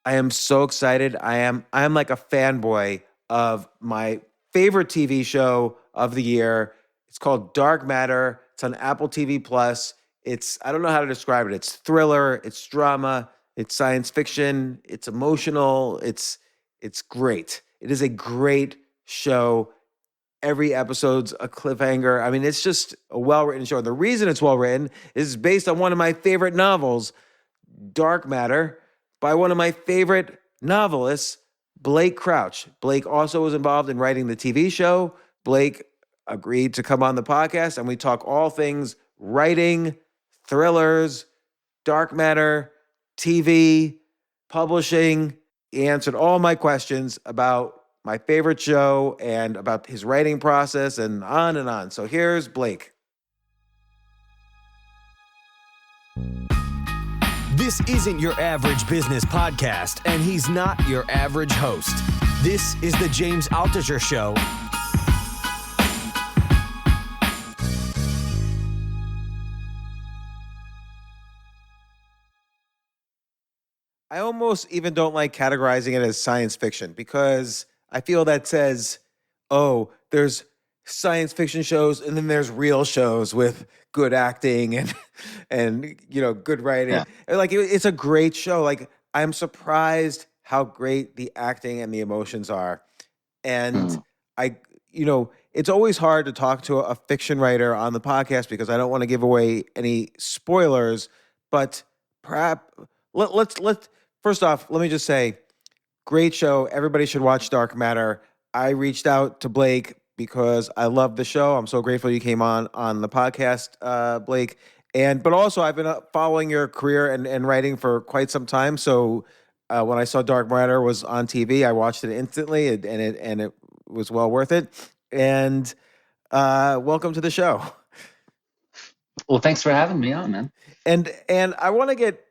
I am so excited. I am like a fanboy of my favorite TV show of the year. It's called Dark Matter. It's on Apple TV Plus. It's I don't know how to describe it. It's thriller, it's drama, it's science fiction, it's emotional, it's great. It is a great show. Every episode's a cliffhanger. I mean, it's just a well-written show. And the reason it's well-written is based on one of my favorite novels, Dark Matter, by one of my favorite novelists, Blake Crouch. Blake also was involved in writing the TV show. Blake agreed to come on the podcast, and we talk all things writing, thrillers, dark matter, TV, publishing. He answered all my questions about my favorite show and about his writing process and on and on. So here's Blake. This isn't your average business podcast, and he's not your average host. This is the James Altucher Show. I almost even don't like categorizing it as science fiction because I feel that says, oh, there's science fiction shows and then there's real shows with good acting and good writing. Yeah. Like it's a great show. Like I'm surprised how great the acting and the emotions are. And it's always hard to talk to a fiction writer on the podcast because I don't want to give away any spoilers, but perhaps let's first off, let me just say, great show. Everybody should watch Dark Matter. I reached out to Blake because I love the show. I'm so grateful you came on the podcast, Blake. But also I've been following your career and writing for quite some time. So when I saw Dark Matter was on TV, I watched it instantly, and it was well worth it. And welcome to the show. Well, thanks for having me on, man. And I want to get.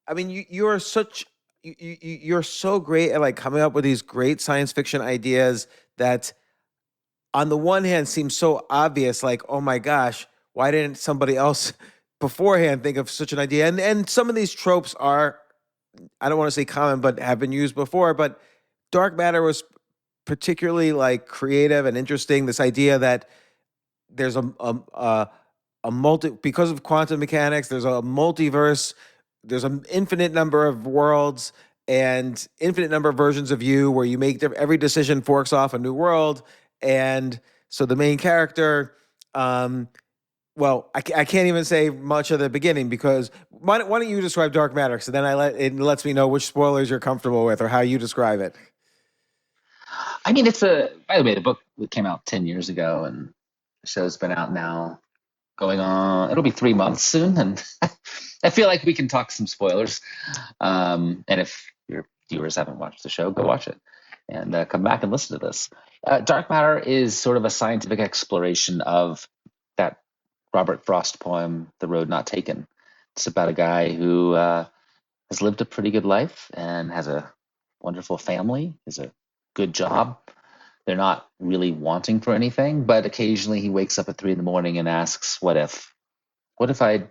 I mean, you're so great at like coming up with these great science fiction ideas that, on the one hand, seem so obvious. Like, oh my gosh, why didn't somebody else beforehand think of such an idea? And some of these tropes are, I don't want to say common, but have been used before. But Dark Matter was particularly like creative and interesting. This idea that there's a because of quantum mechanics, there's a multiverse. There's an infinite number of worlds and infinite number of versions of you where you make every decision forks off a new world. And so the main character, I can't even say much of the beginning because why don't you describe Dark Matter? So then it lets me know which spoilers you're comfortable with or how you describe it. I mean, by the way, the book came out 10 years ago and the show's been out now going on. It'll be 3 months soon. And I feel like we can talk some spoilers. And if your viewers haven't watched the show, go watch it and come back and listen to this. Dark Matter is sort of a scientific exploration of that Robert Frost poem, The Road Not Taken. It's about a guy who has lived a pretty good life and has a wonderful family, has a good job. They're not really wanting for anything, but occasionally he wakes up at 3 a.m. and asks, what if I'd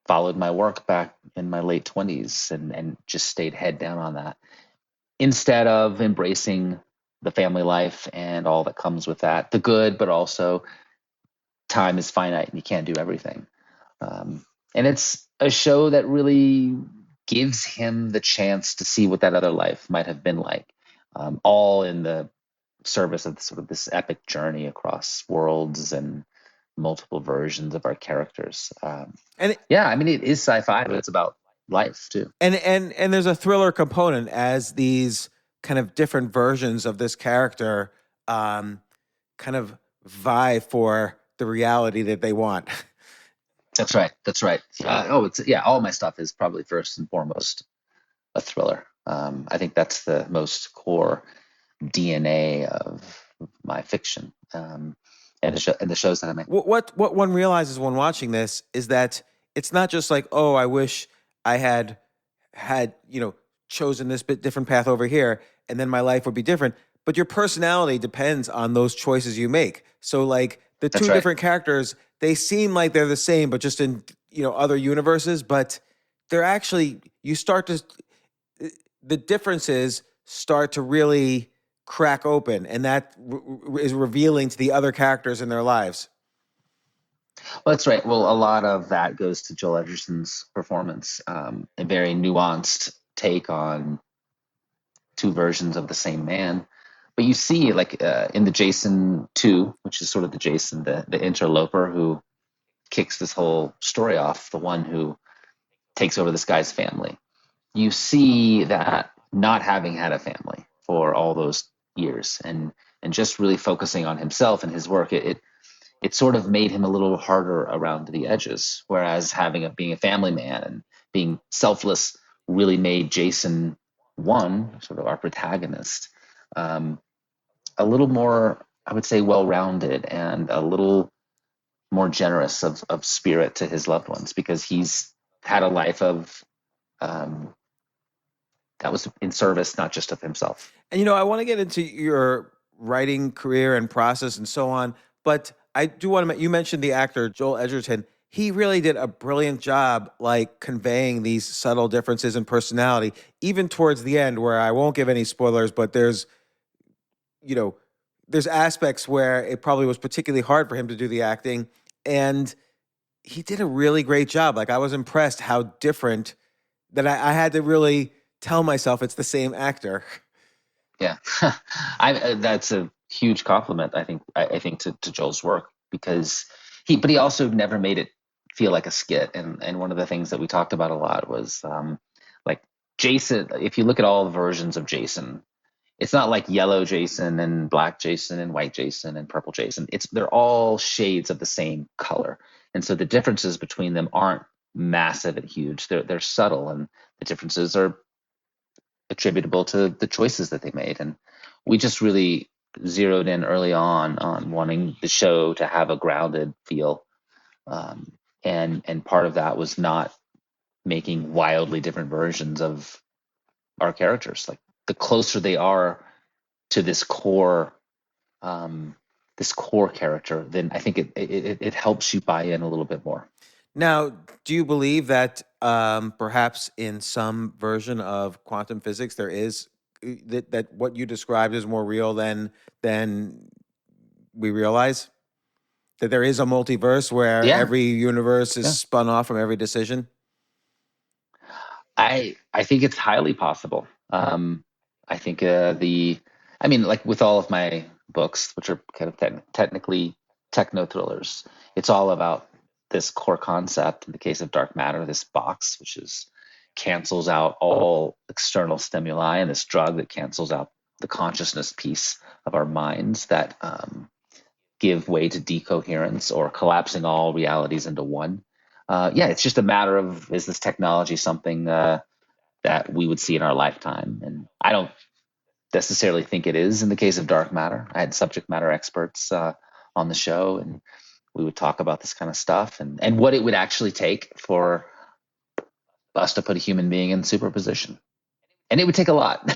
followed my work back in my late 20s and just stayed head down on that instead of embracing the family life and all that comes with that, the good, but also time is finite and you can't do everything. And it's a show that really gives him the chance to see what that other life might have been like, all in the service of sort of this epic journey across worlds and multiple versions of our characters. It is sci-fi, but it's about life too. And there's a thriller component as these kind of different versions of this character kind of vie for the reality that they want. That's right. All my stuff is probably first and foremost a thriller. I think that's the most core DNA of my fiction. And the shows that I make. What one realizes when watching this is that it's not just like, oh, I wish I had chosen this bit different path over here, and then my life would be different. But your personality depends on those choices you make. So like the two different characters, they seem like they're the same, but just in other universes. But they're actually, you start to the differences start to really crack open, and that is revealing to the other characters in their lives. Well, that's right. Well, a lot of that goes to Joel Edgerson's performance, a very nuanced take on two versions of the same man. But you see, like in the Jason 2, which is sort of the Jason, the interloper who kicks this whole story off, the one who takes over this guy's family. You see that not having had a family for all those years and just really focusing on himself and his work, it sort of made him a little harder around the edges. Whereas being a family man and being selfless really made Jason 1, sort of our protagonist, a little more, I would say, well-rounded and a little more generous of spirit to his loved ones, because he's had a life of that was in service, not just of himself. And, I want to get into your writing career and process and so on, but I do want to, you mentioned the actor, Joel Edgerton. He really did a brilliant job, like conveying these subtle differences in personality, even towards the end, where I won't give any spoilers, but there's aspects where it probably was particularly hard for him to do the acting, and he did a really great job. Like, I was impressed how different that I had to really tell myself it's the same actor. Yeah, that's a huge compliment, I think to Joel's work, because he also never made it feel like a skit. And one of the things that we talked about a lot was like Jason. If you look at all the versions of Jason, it's not like yellow Jason and black Jason and white Jason and purple Jason. They're all shades of the same color, and so the differences between them aren't massive and huge. They're subtle, and the differences are attributable to the choices that they made. And we just really zeroed in early on wanting the show to have a grounded feel, and part of that was not making wildly different versions of our characters. Like, the closer they are to this core character, then I think it helps you buy in a little bit more. Now, do you believe that perhaps in some version of quantum physics there is that what you described is more real than we realize? That there is a multiverse where every universe is spun off from every decision? I think it's highly possible. I think like with all of my books, which are kind of technically techno thrillers, it's all about this core concept. In the case of dark matter, this box, which cancels out all external stimuli, and this drug that cancels out the consciousness piece of our minds that give way to decoherence or collapsing all realities into one. It's just a matter of, is this technology something that we would see in our lifetime? And I don't necessarily think it is in the case of dark matter. I had subject matter experts on the show, and we would talk about this kind of stuff and what it would actually take for us to put a human being in superposition. And it would take a lot.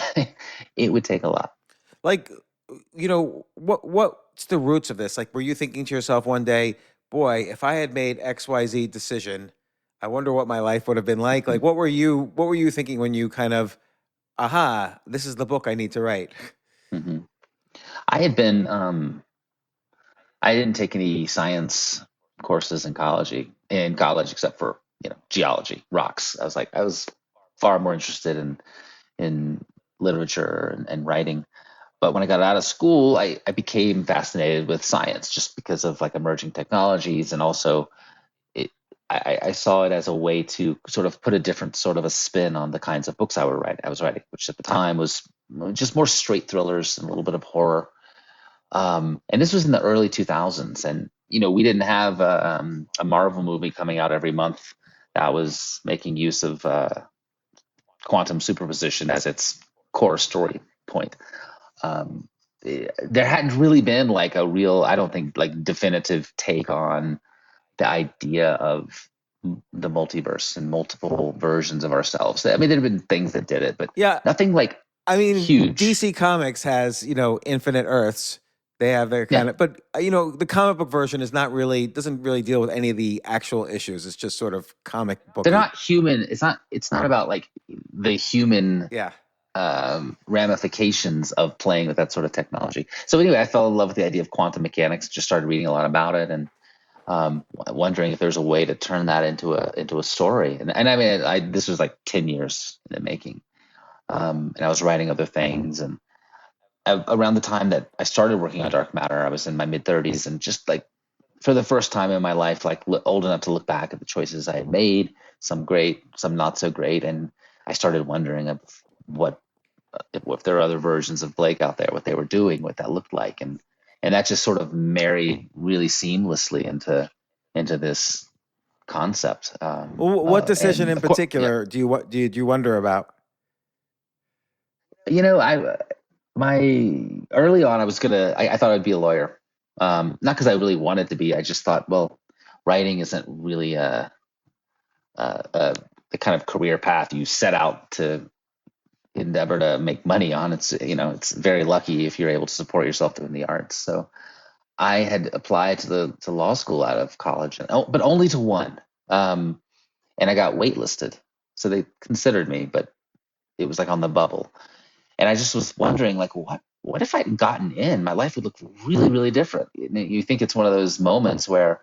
It would take a lot. Like, what's the roots of this? Like, were you thinking to yourself one day, boy, if I had made XYZ decision, I wonder what my life would have been like? Like, what were you thinking when you kind of, this is the book I need to write? Mm-hmm. I had been, I didn't take any science courses in college, except for, geology, rocks. I was far more interested in literature and writing. But when I got out of school, I became fascinated with science just because of like emerging technologies. And also I saw it as a way to sort of put a different sort of a spin on the kinds of books I was writing, which at the time was just more straight thrillers and a little bit of horror. And this was in the early 2000s. And, we didn't have a Marvel movie coming out every month that was making use of quantum superposition as its core story point. There hadn't really been like a real, I don't think, like definitive take on the idea of the multiverse and multiple versions of ourselves. I mean, there have been things that did it, but nothing like huge. DC Comics has, infinite Earths. They have their Yeah. kind of, but the comic book version doesn't really deal with any of the actual issues. It's just sort of comic They're booky. not human. It's not about like the human Yeah. ramifications of playing with that sort of technology. So anyway, I fell in love with the idea of quantum mechanics, just started reading a lot about it, and wondering if there's a way to turn that into a story. And I mean, this was like 10 years in the making. And I was writing other things, and around the time that I started working on Dark Matter, I was in my mid-30s, and just like for the first time in my life, like old enough to look back at the choices I had made, some great, some not so great, and I started wondering of what if there are other versions of Blake out there, what they were doing, what that looked like, and that just sort of married really seamlessly into this concept. Well, what decision And in of course, yeah, particular do you wonder about? I my early on, I thought I'd be a lawyer, not because I really wanted to be. I just thought, well, writing isn't really the kind of career path you set out to endeavor to make money on. It's very lucky if you're able to support yourself doing the arts. So I had applied to law school out of college, but only to one, and I got waitlisted. So they considered me, but it was like on the bubble. And I just was wondering, like, what if I'd gotten in? My life would look really, really different. You think it's one of those moments where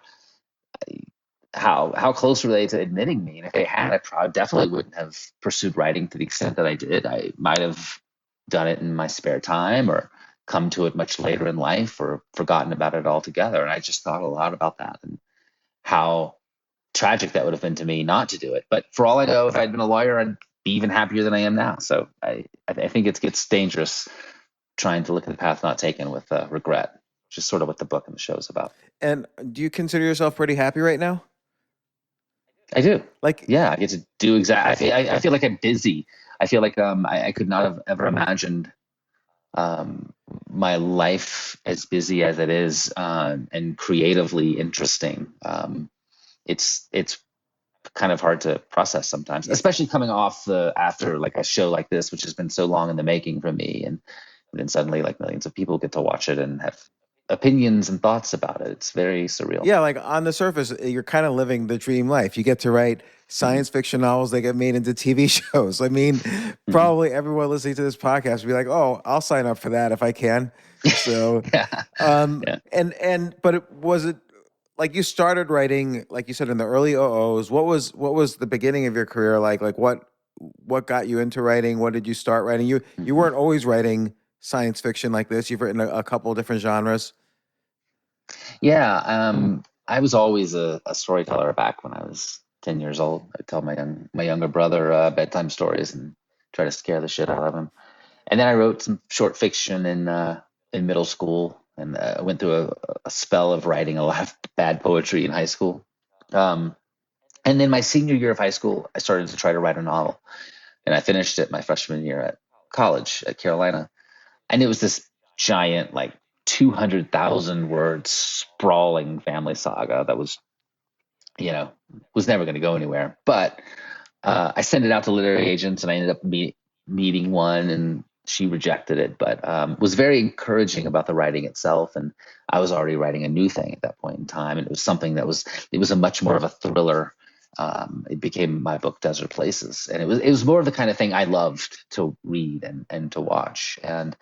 how close were they to admitting me? And if they had, I definitely wouldn't have pursued writing to the extent that I did. I might have done it in my spare time, or come to it much later in life, or forgotten about it altogether. And I just thought a lot about that, and how tragic that would have been to me not to do it. But for all I know, if I'd been a lawyer, I'd be even happier than I am now. So I think it gets dangerous trying to look at the path not taken with regret, which is sort of what the book and the show is about. And do you consider yourself pretty happy right now? I do. Like, Yeah, I get to do exactly. I feel like I'm busy. I feel like I could not have ever imagined my life as busy as it is, and creatively interesting. It's kind of hard to process sometimes, especially coming off after like a show like this, which has been so long in the making for me, and then suddenly like millions of people get to watch it and have opinions and thoughts about it. It's very surreal. yeah, like on the surface, you're kind of living the dream life. You get to write science fiction novels that get made into TV shows. I mean, probably everyone listening to this podcast would be like, "Oh, I'll sign up for that if I can." So, Yeah. yeah. But was it like you started writing, like you said, in the early OOs? What was the beginning of your career like? Like what got you into writing? What did you start writing? You weren't always writing science fiction like this. You've written a couple of different genres. Yeah, I was always a storyteller back when I was 10 years old. I tell my younger brother bedtime stories and try to scare the shit out of him. And then I wrote some short fiction in middle school, and I went through a spell of writing a lot of bad poetry in high school. And then my senior year of high school, I started to try to write a novel, and I finished it my freshman year at college at Carolina. And it was this giant, like 200,000 word sprawling family saga that was never going to go anywhere. But I sent it out to literary agents, and I ended up meeting one, and she rejected it, but was very encouraging about the writing itself. And I was already writing a new thing at that point in time, and it was something it was a much more of a thriller. It became my book Desert Places, and it was more of the kind of thing I loved to read and to watch. And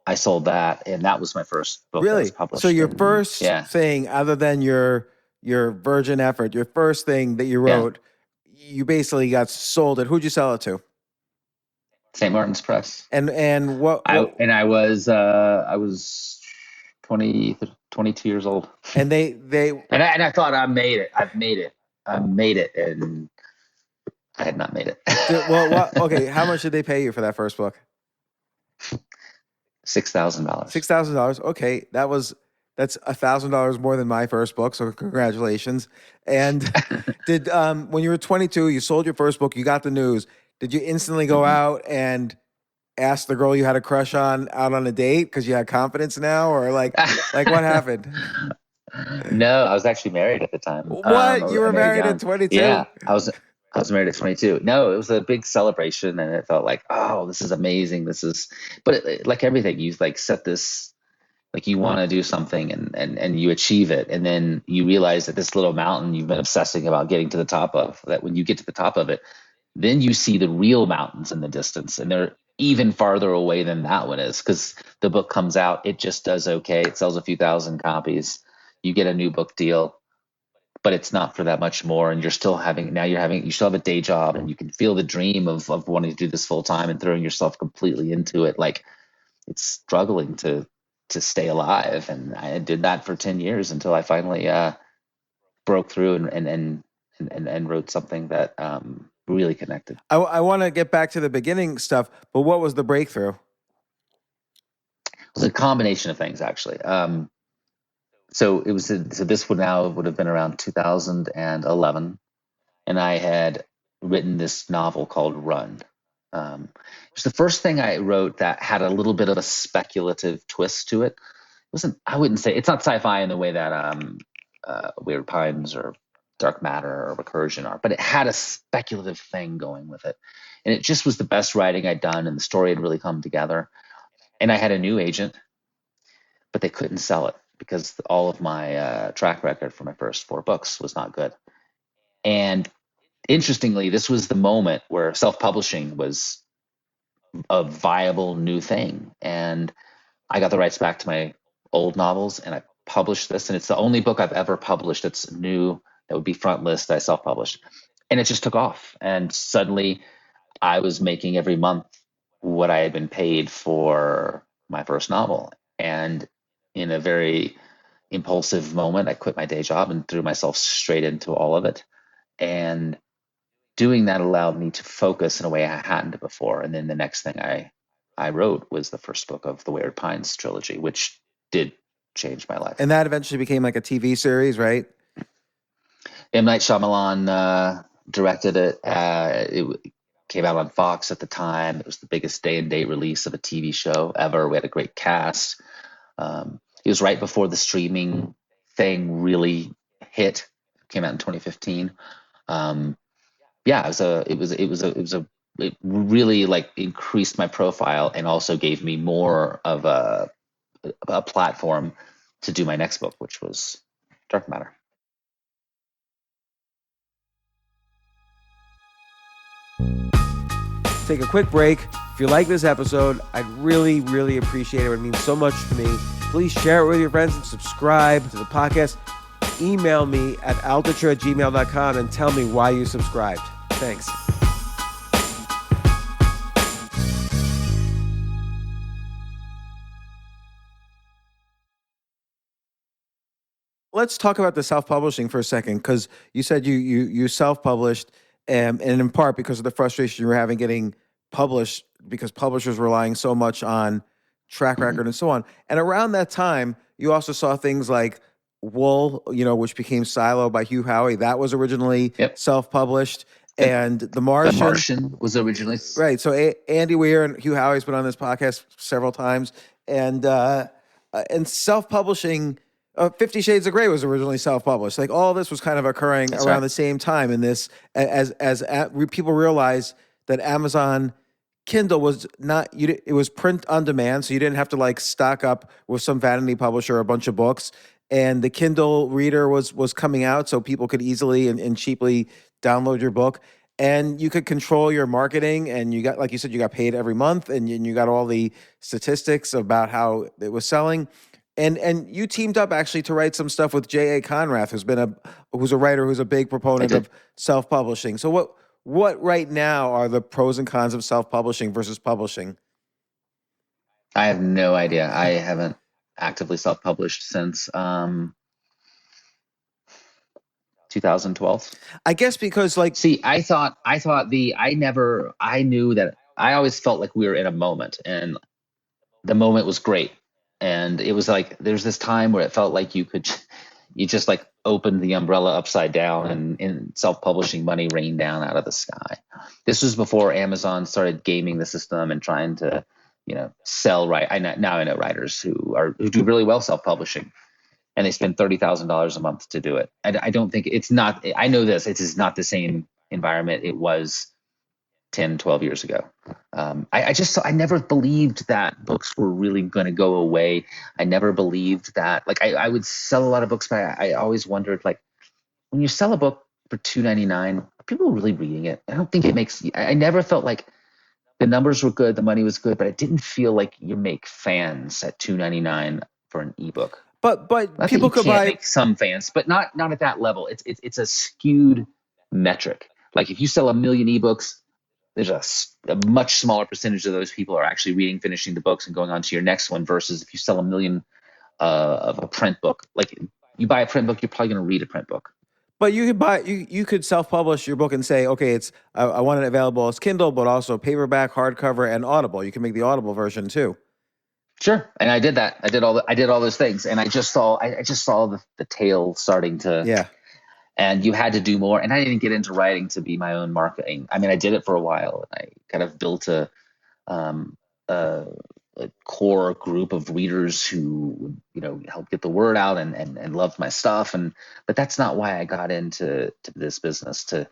I sold that, and that was my first book that was Really? published. So your first Yeah. thing, other than your virgin effort, your first thing that you wrote, you basically got sold it. Who'd you sell it to? St. Martin's Press. And what I was 22 years old. and they And I thought I made it. I made it, and I had not made it. okay, how much did they pay you for that first book? $6,000. $6,000. Okay, that's $1,000 more than my first book. So congratulations. And did when you were 22, you sold your first book, you got the news. Did you instantly go out and ask the girl you had a crush on out on a date because you had confidence now, or like what happened? No, I was actually married at the time. What? You were married at 22? Yeah, I was married at 22. No, it was a big celebration, and it felt like, oh, this is amazing. But like everything, you like set this Like you want to do something and you achieve it. And then you realize that this little mountain you've been obsessing about getting to the top of, that when you get to the top of it, then you see the real mountains in the distance, and they're even farther away than that one is, because the book comes out, it just does okay. It sells a few thousand copies. You get a new book deal, but it's not for that much more. And you still have a day job, and you can feel the dream of wanting to do this full time and throwing yourself completely into it. Like it's struggling to stay alive. And I did that for 10 years until I finally broke through and wrote something that really connected. I want to get back to the beginning stuff, but what was the breakthrough? It was a combination of things, actually. So this would have been around 2011, and I had written this novel called Run. It was the first thing I wrote that had a little bit of a speculative twist to it. I wouldn't say it's not sci-fi in the way that Wayward Pines or Dark Matter or Recursion are, but it had a speculative thing going with it. And it just was the best writing I'd done, and the story had really come together. And I had a new agent, but they couldn't sell it because all of my track record for my first 4 books was not good. And interestingly, this was the moment where self-publishing was a viable new thing. And I got the rights back to my old novels, and I published this. And it's the only book I've ever published that's new, that would be front list, that I self-published. And it just took off. And suddenly I was making every month what I had been paid for my first novel. And in a very impulsive moment, I quit my day job and threw myself straight into all of it. And doing that allowed me to focus in a way I hadn't before. And then the next thing I wrote was the first book of the Wayward Pines trilogy, which did change my life. And that eventually became like a TV series, right? M. Night Shyamalan directed it. It came out on Fox at the time. It was the biggest day-and-date release of a TV show ever. We had a great cast. It was right before the streaming thing really hit. It came out in 2015. It really like increased my profile and also gave me more of a platform to do my next book, which was Dark Matter. Take a quick break. If you like this episode, I'd really, really appreciate it. It would mean so much to me. Please share it with your friends and subscribe to the podcast. Email me at altucher@gmail.com and tell me why you subscribed. Thanks. Let's talk about the self-publishing for a second, because you said you self-published, and in part because of the frustration you were having getting published, because publishers were relying so much on track record and so on. And around that time, you also saw things like Wool, which became Silo by Hugh Howey. That was originally self-published. And The Martian. The Martian was originally. Right. So Andy Weir and Hugh Howey's been on this podcast several times. And self-publishing, 50 Shades of Grey was originally self-published. Like all this was kind of occurring around the same time in this, as people realized that Amazon Kindle was not, it was print on demand, so you didn't have to like stock up with some vanity publisher a bunch of books. And the Kindle reader was coming out, so people could easily and cheaply download your book. And you could control your marketing, and you got, like you said, you got paid every month, and you got all the statistics about how it was selling. And you teamed up actually to write some stuff with J.A. Conrath, who's a writer who's a big proponent of self-publishing. So what right now are the pros and cons of self-publishing versus publishing? I have no idea. I haven't actively self-published since 2012. I guess because I knew that I always felt like we were in a moment, and the moment was great. And it was like, there's this time where it felt like you just like opened the umbrella upside down and self-publishing money rained down out of the sky. This was before Amazon started gaming the system and trying to, sell. Right. I know writers who do really well self-publishing, and they spend $30,000 a month to do it. I don't think I know this, it is not the same environment it was 10, 12 years ago. I never believed that books were really going to go away. I never believed that, like, I would sell a lot of books, but I always wondered, like, when you sell a book for $2.99, are people really reading it? I don't think it makes, I never felt like the numbers were good, the money was good, but I didn't feel like you make fans at $2.99 for an ebook. But Not that people you could can't buy. make some fans, but not at that level. It's a skewed metric. Like, if you sell 1 million ebooks, there's a much smaller percentage of those people are actually reading, finishing the books, and going on to your next one. Versus if you sell 1 million of a print book, like, you buy a print book, you're probably going to read a print book. But you could buy you could self-publish your book and say, okay, it's I want it available as Kindle, but also paperback, hardcover, and Audible. You can make the Audible version too. Sure, and I did that. I did all those things, and I just saw the tail starting to. Yeah. And you had to do more. And I didn't get into writing to be my own marketing. I mean, I did it for a while, and I kind of built a core group of readers who, helped get the word out and loved my stuff. But that's not why I got into this business, to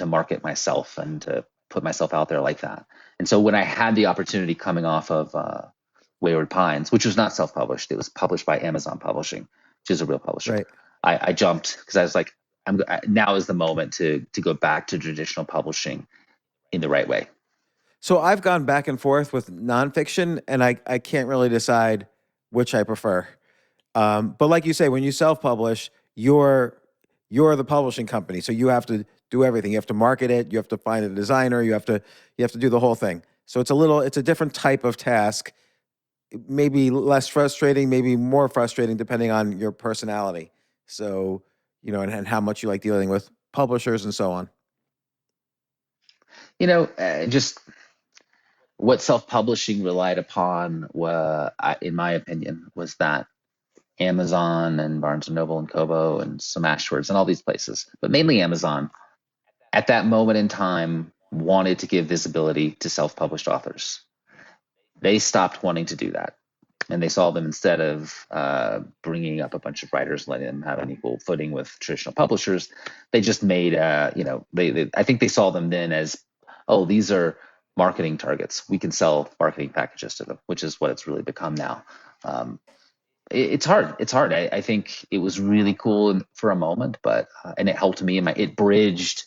market myself and to put myself out there like that. And so when I had the opportunity coming off of Wayward Pines, which was not self-published, it was published by Amazon Publishing, which is a real publisher. Right. I jumped because I was like, now is the moment to go back to traditional publishing in the right way. So I've gone back and forth with nonfiction, and I can't really decide which I prefer. But like you say, when you self-publish, you're the publishing company, so you have to do everything. You have to market it. You have to find a designer. You have to do the whole thing. So it's a different type of task. Maybe less frustrating, maybe more frustrating, depending on your personality. So, and how much you like dealing with publishers and so on. Just what self-publishing relied upon, in my opinion, was that Amazon and Barnes & Noble and Kobo and some Ashwords and all these places, but mainly Amazon, at that moment in time, wanted to give visibility to self-published authors. They stopped wanting to do that. And they saw them, instead of bringing up a bunch of writers, letting them have an equal footing with traditional publishers, they just made, I think they saw them then as, oh, these are marketing targets. We can sell marketing packages to them, which is what it's really become now. It's hard. It's hard. I think it was really cool for a moment, but and it helped me. It bridged.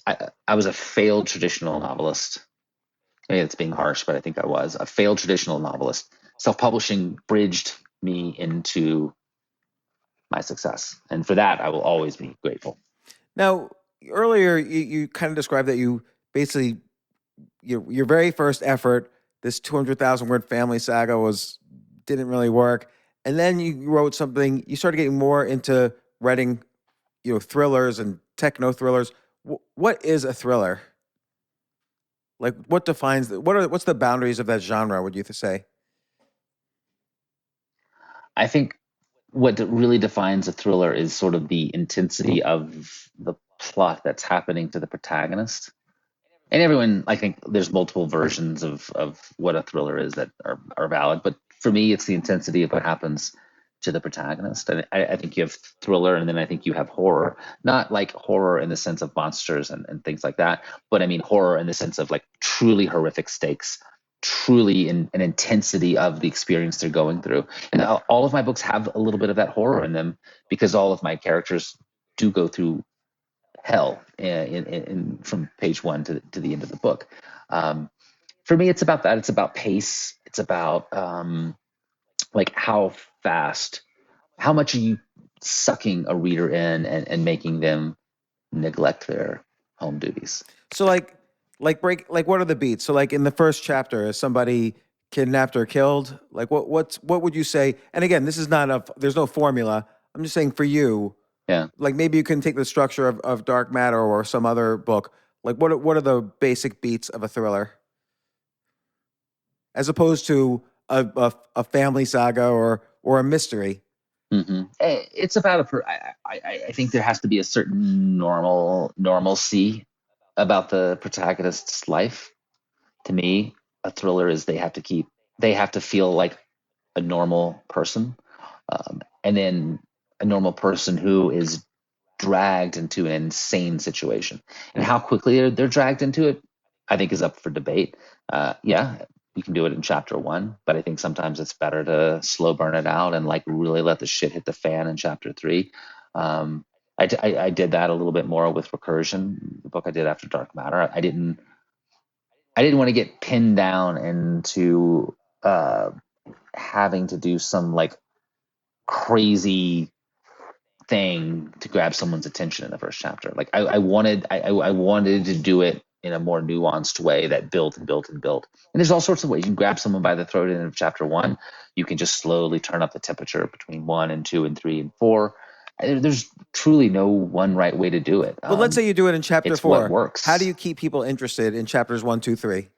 I was a failed traditional novelist. Maybe it's being harsh, but I think I was a failed traditional novelist. Self-publishing bridged me into my success. And for that, I will always be grateful. Now, earlier, you kind of described that you basically, your very first effort, this 200,000 word family saga didn't really work. And then you wrote something, you started getting more into writing, thrillers and techno thrillers. What is a thriller? Like, what defines, what's the boundaries of that genre, would you say? I think what really defines a thriller is sort of the intensity of the plot that's happening to the protagonist. And everyone, I think there's multiple versions of what a thriller is that are valid. But for me, it's the intensity of what happens to the protagonist. And I think you have thriller, and then I think you have horror. Not like horror in the sense of monsters and things like that, but I mean horror in the sense of like truly horrific stakes, truly an intensity of the experience they're going through. And all of my books have a little bit of that horror in them, because all of my characters do go through hell in from page one to the end of the book. For me, it's about that. It's about pace. It's about like how fast, how much are you sucking a reader in and making them neglect their home duties. So what are the beats? So like in the first chapter, is somebody kidnapped or killed? Like what would you say? And again, this is there's no formula. I'm just saying for you, yeah. Like maybe you can take the structure of Dark Matter or some other book. Like what are the basic beats of a thriller, as opposed to a family saga or a mystery? Mm-hmm. It's about I think there has to be a certain normalcy about the protagonist's life. To me, a thriller is they have to feel like a normal person, and then a normal person who is dragged into an insane situation. And how quickly they're dragged into it, I think, is up for debate. Yeah, you can do it in chapter 1, but I think sometimes it's better to slow burn it out and like really let the shit hit the fan in chapter 3. I did that a little bit more with Recursion, the book I did after Dark Matter. I didn't want to get pinned down into having to do some like crazy thing to grab someone's attention in the first chapter. Like I wanted to do it in a more nuanced way that built and built and built. And there's all sorts of ways. You can grab someone by the throat in chapter 1. You can just slowly turn up the temperature between 1 and 2 and 3 and 4. There's truly no one right way to do it. But let's say you do it in chapter it's 4. What works. How do you keep people interested in chapters 1, 2, 3?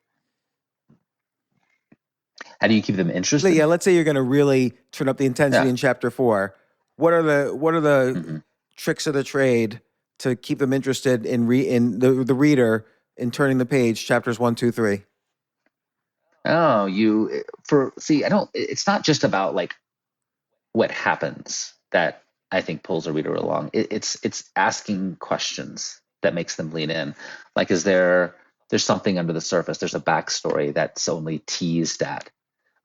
How do you keep them interested? Yeah, let's say you're going to really turn up the intensity in chapter 4. What are the tricks of the trade to keep them interested in the reader in turning the page, chapters 1, 2, 3? Oh, it's not just about like what happens that I think pulls a reader along. It's asking questions that makes them lean in. Like, there's something under the surface. There's a backstory that's only teased at,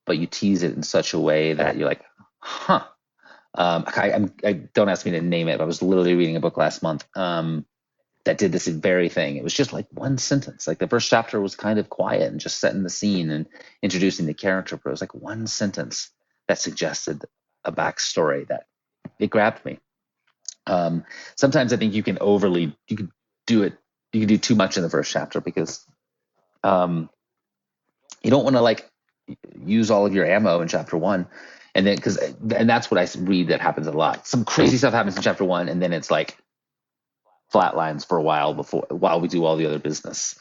but you tease it in such a way that you're like, huh. I don't ask me to name it, but I was literally reading a book last month that did this very thing. It was just like one sentence. Like the first chapter was kind of quiet and just setting the scene and introducing the character, but it was like one sentence that suggested a backstory that it grabbed me. Sometimes I think you can do too much in the first chapter because you don't want to like use all of your ammo in chapter 1. And then, that's what I read that happens a lot. Some crazy stuff happens in chapter 1, and then it's like flatlines for a while while we do all the other business.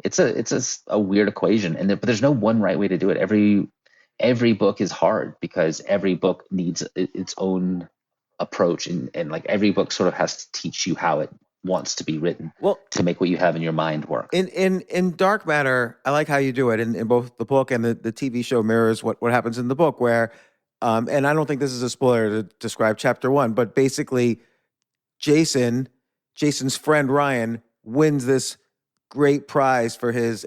It's a weird equation, but there's no one right way to do it. Every book is hard because every book needs its own approach, and like every book sort of has to teach you how it wants to be written to make what you have in your mind work. In Dark Matter, I like how you do it. In both the book and the TV show mirrors what happens in the book, where and I don't think this is a spoiler to describe chapter 1, but basically Jason's friend Ryan wins this great prize for his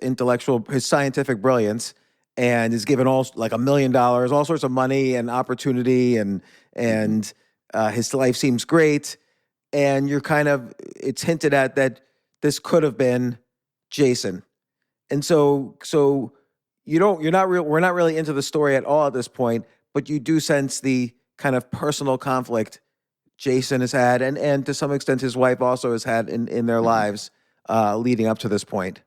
scientific brilliance, and is given $1 million, all sorts of money and opportunity, and his life seems great. And it's hinted at that this could have been Jason. And so we're not really into the story at all at this point, but you do sense the kind of personal conflict Jason has had, and to some extent his wife also has had in their lives leading up to this point.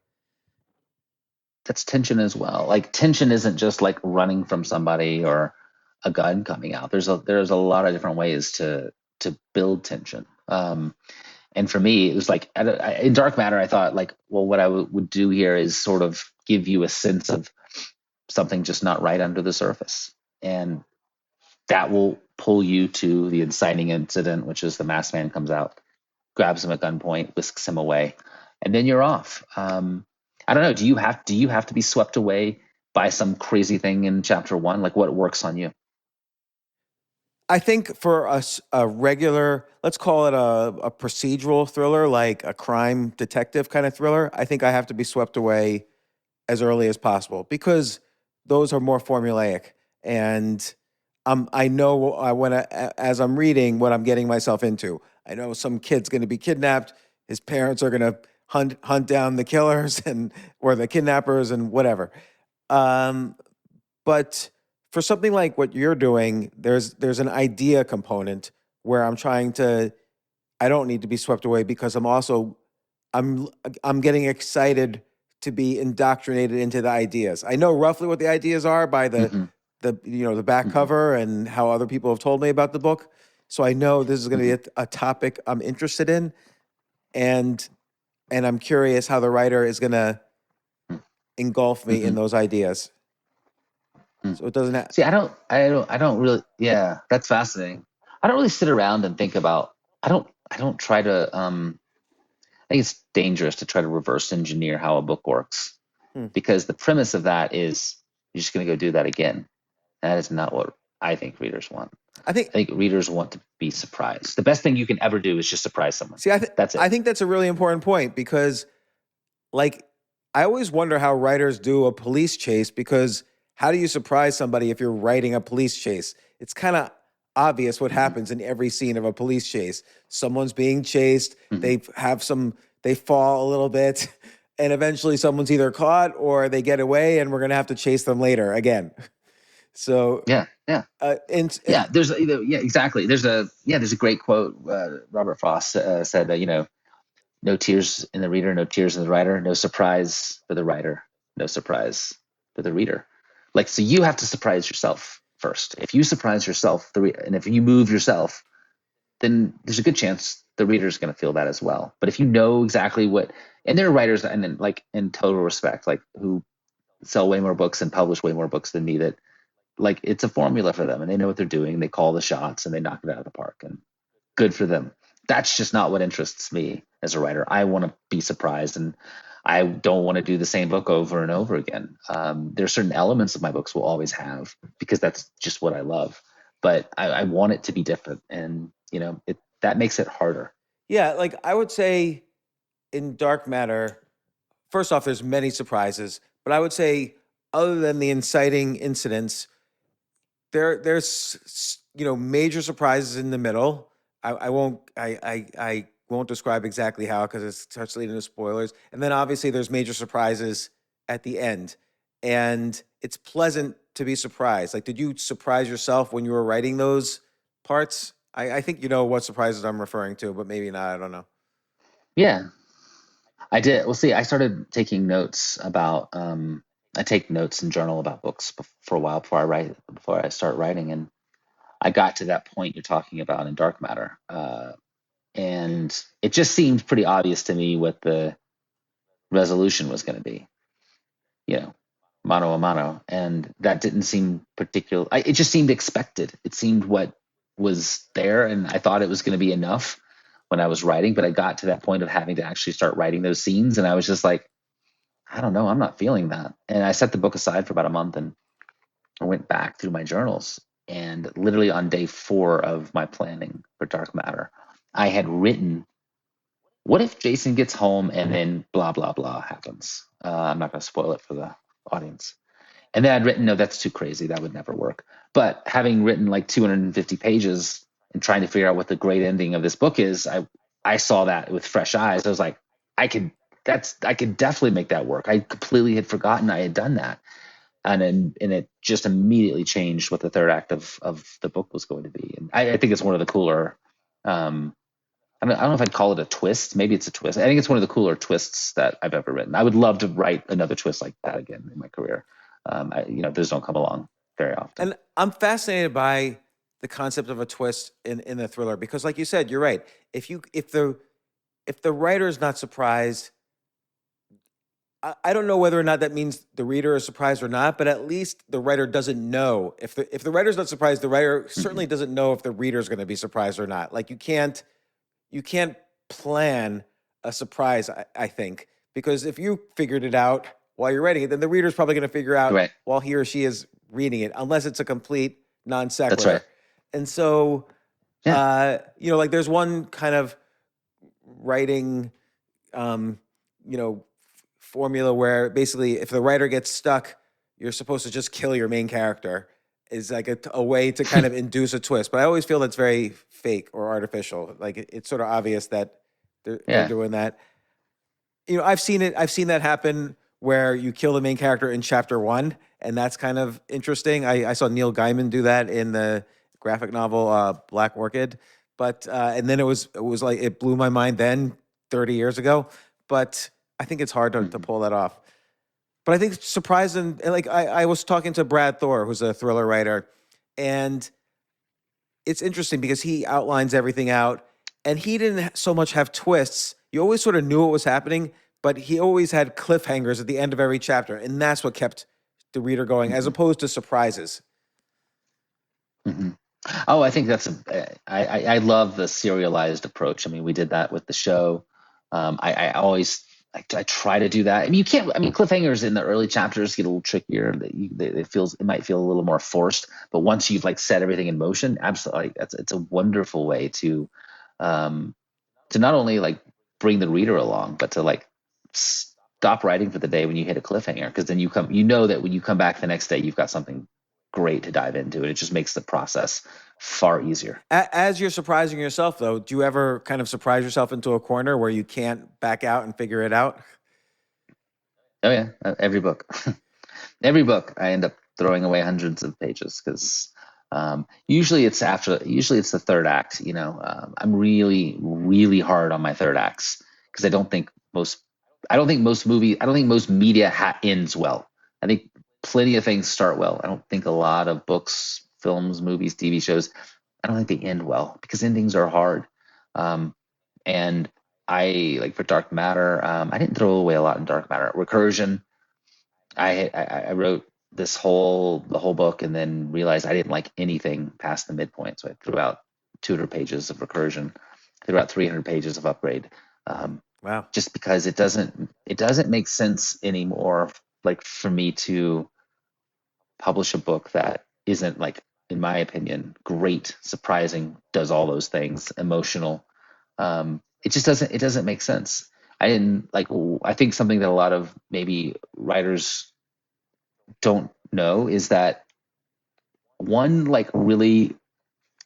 That's tension as well. Like tension isn't just like running from somebody or a gun coming out. There's a lot of different ways to build tension. And for me, it was like in Dark Matter, I thought like, well, what I would do here is sort of give you a sense of something just not right under the surface. And that will pull you to the inciting incident, which is the masked man comes out, grabs him at gunpoint, whisks him away, and then you're off. I don't know. Do you have to be swept away by some crazy thing in chapter 1? Like, what works on you? I think for us, a regular, let's call it a procedural thriller, like a crime detective kind of thriller, I think I have to be swept away as early as possible because those are more formulaic. And I know as I'm reading what I'm getting myself into. I know some kid's going to be kidnapped. His parents are going to hunt down the killers or the kidnappers and whatever. But for something like what you're doing, there's an idea component where I don't need to be swept away because I'm getting excited to be indoctrinated into the ideas. I know roughly what the ideas are by the back cover and how other people have told me about the book. So I know this is going to be a topic I'm interested in, and I'm curious how the writer is going to engulf me in those ideas. So it doesn't have. See, I don't really. Yeah, that's fascinating. I don't really sit around and think about. I don't try to. I think it's dangerous to try to reverse engineer how a book works, because the premise of that is you're just going to go do that again. That is not what I think readers want. I think I think readers want to be surprised. The best thing you can ever do is just surprise someone. see That's I it. think that's a really important point because like I always wonder how writers do a police chase because how do you surprise somebody if you're writing a police chase? It's kind of obvious what Hmm. happens in every scene of a police chase. Someone's being chased, Hmm. they fall a little bit, and eventually someone's either caught or they get away, and we're gonna have to chase them later again. So, Yeah, yeah, and yeah. Yeah, exactly. There's a great quote. Robert Frost said that no tears in the reader, no tears in the writer, no surprise for the writer, no surprise for the reader. Like, so you have to surprise yourself first. If you surprise yourself, and if you move yourself, then there's a good chance the reader is going to feel that as well. But if you know exactly what, and there are writers, and then like in total respect, like who sell way more books and publish way more books than me, that like it's a formula for them and they know what they're doing. They call the shots and they knock it out of the park, and good for them. That's just not what interests me as a writer. I want to be surprised, and I don't want to do the same book over and over again. There are certain elements of my books will always have because that's just what I love, but I want it to be different, and that makes it harder. yeah, like I would say in Dark Matter, first off, there's many surprises, but I would say other than the inciting incidents, there's major surprises in the middle. I won't describe exactly how because it starts leading to spoilers. And then obviously there's major surprises at the end, and it's pleasant to be surprised. Like, did you surprise yourself when you were writing those parts? I think you know what surprises I'm referring to, but maybe not. I don't know. Yeah, I did. Well, see, I started taking notes about. I take notes and journal about books for a while before I start writing, and I got to that point you're talking about in Dark Matter, and it just seemed pretty obvious to me what the resolution was going to be. You know, mano a mano, and that didn't seem particular. It just seemed expected. It seemed what was there, and I thought it was going to be enough when I was writing. But I got to that point of having to actually start writing those scenes, and I was just like, I don't know, I'm not feeling that. And I set the book aside for about a month, and I went back through my journals, and literally on day 4 of my planning for Dark Matter, I had written, "What if Jason gets home and then blah blah blah happens?" I'm not going to spoil it for the audience. And then I'd written, "No, that's too crazy. That would never work." But having written like 250 pages and trying to figure out what the great ending of this book is, I saw that with fresh eyes. I was like, I could definitely make that work. I completely had forgotten I had done that, and it just immediately changed what the third act of the book was going to be. And I think it's one of the cooler. I don't know if I'd call it a twist. Maybe it's a twist. I think it's one of the cooler twists that I've ever written. I would love to write another twist like that again in my career. Those don't come along very often. And I'm fascinated by the concept of a twist in a thriller because, like you said, you're right. If the writer is not surprised, I don't know whether or not that means the reader is surprised or not, but at least the writer doesn't know. If the writer's not surprised, the writer certainly doesn't know if the reader's going to be surprised or not. Like you can't plan a surprise, I think, because if you figured it out while you're writing it, then the reader's probably going to figure out Right. while he or she is reading it, unless it's a complete non That's sequitur. right. And so, Yeah. like there's one kind of writing, um, formula where basically if the writer gets stuck, you're supposed to just kill your main character is like a way to kind of induce a twist. But I always feel that's very fake or artificial. Like it's sort of obvious that they're Yeah. doing that. I've seen it. I've seen that happen where you kill the main character in chapter 1, and that's kind of interesting. I saw Neil Gaiman do that in the graphic novel Black Orchid, but and then it was like it blew my mind then 30 years ago. But I think it's hard to pull that off. But I think surprising, and like I was talking to Brad Thor, who's a thriller writer, and it's interesting because he outlines everything out, and he didn't so much have twists. You always sort of knew what was happening, but he always had cliffhangers at the end of every chapter, and that's what kept the reader going, as opposed to surprises. Mm-hmm. Oh, I think I love the serialized approach. I mean, we did that with the show. I always I try to do that. I mean, you can't. I mean, cliffhangers in the early chapters get a little trickier. It might feel a little more forced. But once you've like set everything in motion, absolutely, it's a wonderful way to not only like bring the reader along, but to like stop writing for the day when you hit a cliffhanger, because then you know that when you come back the next day, you've got something great to dive into, and it just makes the process far easier. As you're surprising yourself, though, do you ever kind of surprise yourself into a corner where you can't back out and figure it out? Oh yeah, every book, every book, I end up throwing away hundreds of pages because usually it's the third act. I'm really, really hard on my third acts because I don't think most media ends well. I think plenty of things start well. I don't think a lot of books, films, movies, TV shows, I don't think they end well because endings are hard. And I like for Dark Matter, I didn't throw away a lot in Dark Matter. Recursion, I wrote the whole book and then realized I didn't like anything past the midpoint. So I threw out 200 pages of Recursion, threw out 300 pages of Upgrade. Wow. Just because it doesn't make sense anymore, like for me to publish a book that isn't, like, in my opinion, great, surprising, does all those things, emotional. It doesn't make sense. I think something that a lot of maybe writers don't know is that one like really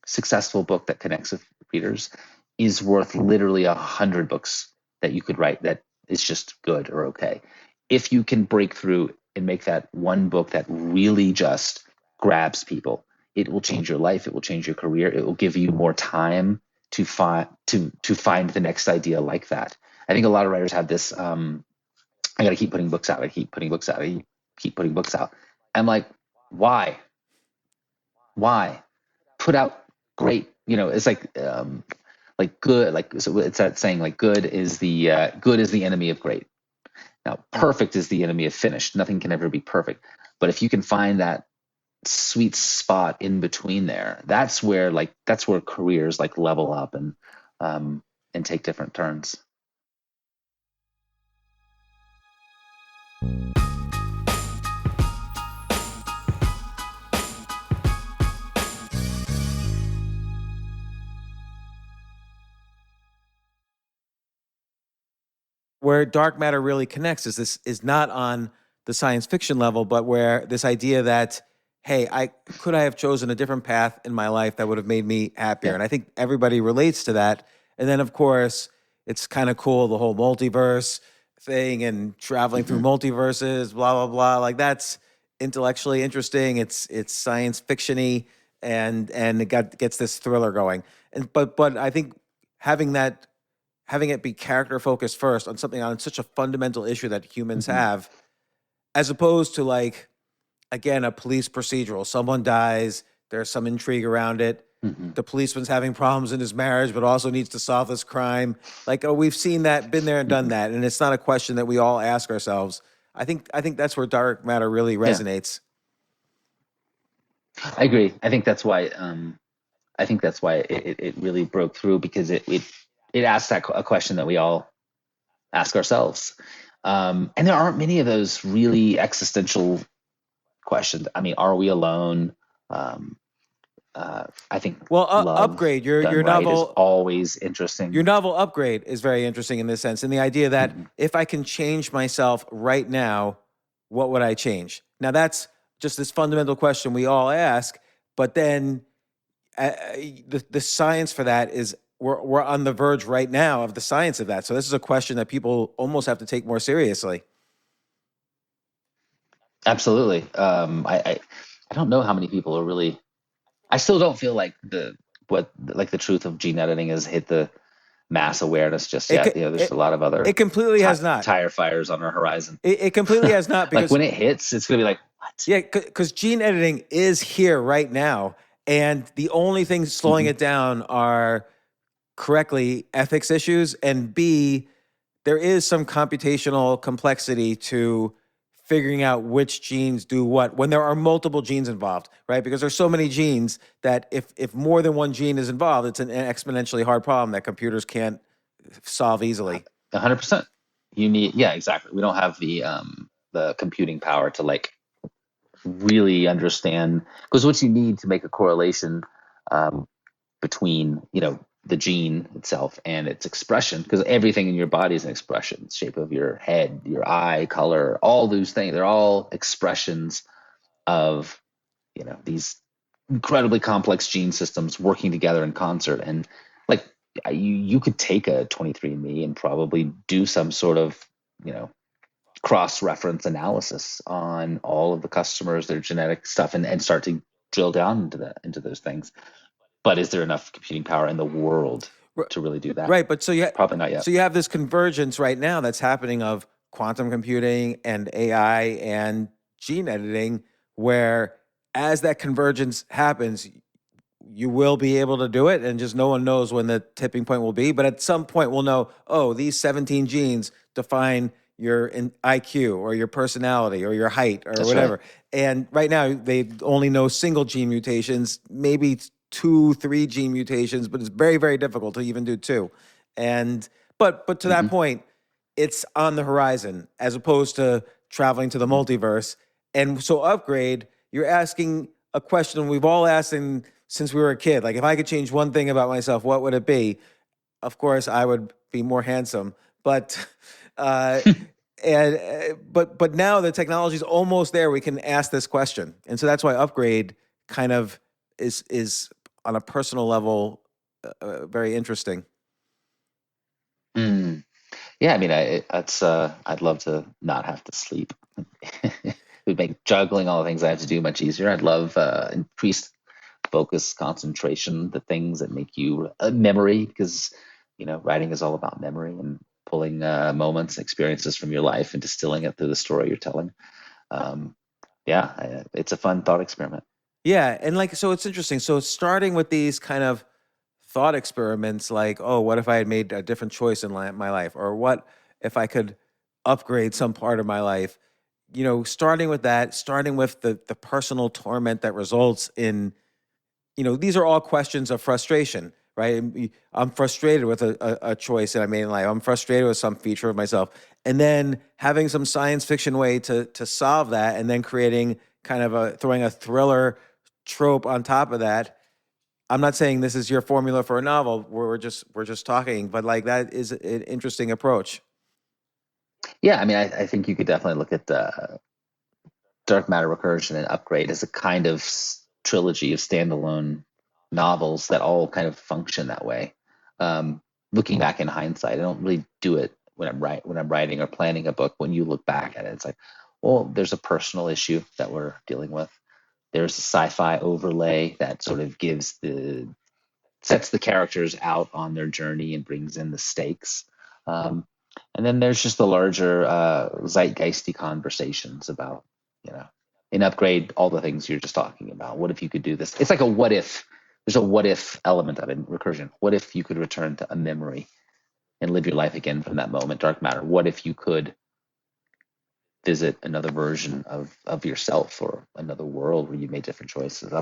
successful book that connects with readers is worth literally 100 books that you could write that is just good or okay. If you can break through and make that one book that really just grabs people, it will change your life. It will change your career. It will give you more time to find the next idea like that. I think a lot of writers have this, I got to keep putting books out. I keep putting books out. I keep putting books out. I'm like, why? Put out great, it's like good, so it's that saying, like good is the enemy of great. Now, perfect is the enemy of finished. Nothing can ever be perfect. But if you can find that sweet spot in between there, that's where careers like level up and take different turns. Where Dark Matter really connects is not on the science fiction level, but where this idea that, hey, I have chosen a different path in my life that would have made me happier. Yeah. And I think everybody relates to that. And then, of course, it's kind of cool, the whole multiverse thing and traveling through multiverses, blah, blah, blah. Like, that's intellectually interesting. It's science fiction-y, and it gets this thriller going. But I think having it be character focused first on such a fundamental issue that humans have, as opposed to, like, again, a police procedural. Someone dies, there's some intrigue around it. The policeman's having problems in his marriage, but also needs to solve this crime. Like, we've seen that, been there and done that, and it's not a question that we all ask ourselves. I think that's where Dark Matter really resonates. I agree. I think that's why. It really broke through, because it asks a question that we all ask ourselves, and there aren't many of those really existential questions. I mean, are we alone? I think. Well, Upgrade, your novel is always interesting. Your novel Upgrade is very interesting in this sense, in the idea that if I can change myself right now, what would I change? Now, that's just this fundamental question we all ask, but then the science for that is we're on the verge right now of the science of that. So this is a question that people almost have to take more seriously. Absolutely. I don't know how many people are really. I still don't feel like the truth of gene editing has hit the mass awareness just yet. There's a lot of other. It completely has not. Tire fires on our horizon. It completely has not, because like when it hits, it's gonna be like, what? Yeah, because gene editing is here right now, and the only things slowing it down are, correctly, ethics issues, and B, there is some computational complexity to figuring out which genes do what when there are multiple genes involved, right? Because there's so many genes that if more than one gene is involved, it's an exponentially hard problem that computers can't solve easily. 100%. You need, yeah, exactly. We don't have the computing power to like really understand, because what you need to make a correlation um, between, the gene itself and its expression, because everything in your body is an expression. Shape of your head, your eye color, all those things, they're all expressions of, these incredibly complex gene systems working together in concert. And like, you could take a 23andMe and probably do some sort of, you know cross-reference analysis on all of the customers, their genetic stuff, and start to drill down into those things. But is there enough computing power in the world to really do that? Right, but Probably not yet. so you have this convergence right now that's happening of quantum computing and AI and gene editing, where as that convergence happens, you will be able to do it, and just no one knows when the tipping point will be. But at some point, we'll know, oh, these 17 genes define your IQ or your personality or your height or That's whatever. right. And right now, they only know single gene mutations, maybe two, three gene mutations, but it's very, very difficult to even do two. And but to that Hmm. point, it's on the horizon as opposed to traveling to the multiverse. And so upgrade, you're asking a question we've all asked since we were a kid. Like, if I could change one thing about myself, what would it be? Of course, I would be more handsome. But uh, but now the technology is almost there. We can ask this question, and so that's why upgrade kind of is on a personal level very interesting. Mm. Yeah, I mean, I'd love to not have to sleep. It would make juggling all the things I have to do much easier. I'd love increased focus, concentration, the things that make you memory, because writing is all about memory and pulling moments, experiences from your life and distilling it through the story you're telling. Um, yeah, it's a fun thought experiment. Yeah, and like, so it's interesting. So starting with these kind of thought experiments, like, oh, what if I had made a different choice in my life, or what if I could upgrade some part of my life? Starting with that, starting with the personal torment that results in, these are all questions of frustration, right? I'm frustrated with a choice that I made in life. I'm frustrated with some feature of myself. And then having some science fiction way to solve that, and then creating kind of throwing a thriller trope on top of that. I'm not saying this is your formula for a novel. We're just talking, but like, that is an interesting approach. Yeah, I mean, I think you could definitely look at Dark Matter, Recursion, and Upgrade as a kind of trilogy of standalone novels that all kind of function that way. Looking back in hindsight, I don't really do it when I'm writing or planning a book. When you look back at it, it's like, well, there's a personal issue that we're dealing with. There's a sci-fi overlay that sort of sets the characters out on their journey and brings in the stakes. Um, and then there's just the larger zeitgeisty conversations about, in Upgrade, all the things you're just talking about. What if you could do this? It's like a what if. There's a what if element of it in Recursion. What if you could return to a memory and live your life again from that moment? Dark Matter. What if you could visit another version of yourself or another world where you made different choices?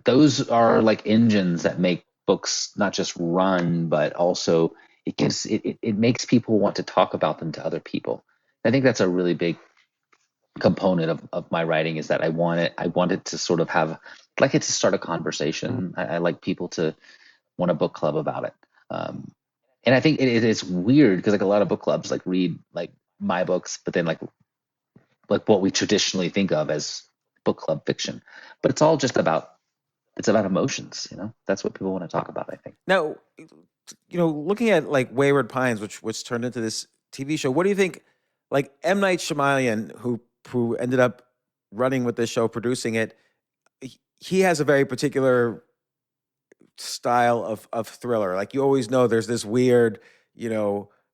Those are like engines that make books not just run, but also it makes people want to talk about them to other people. I think that's a really big component of my writing, is that I want it to sort of have, like, it to start a conversation. I like people to want a book club about it. And I think it's weird because, like, a lot of book clubs like read like my books, but then like what we traditionally think of as book club fiction, but it's about emotions. That's what people want to talk about, I think. Now, looking at like Wayward Pines, which turned into this TV show, what do you think? Like M. Night Shyamalan, who ended up running with this show, producing it, he has a very particular style of thriller. Like, you always know there's this weird,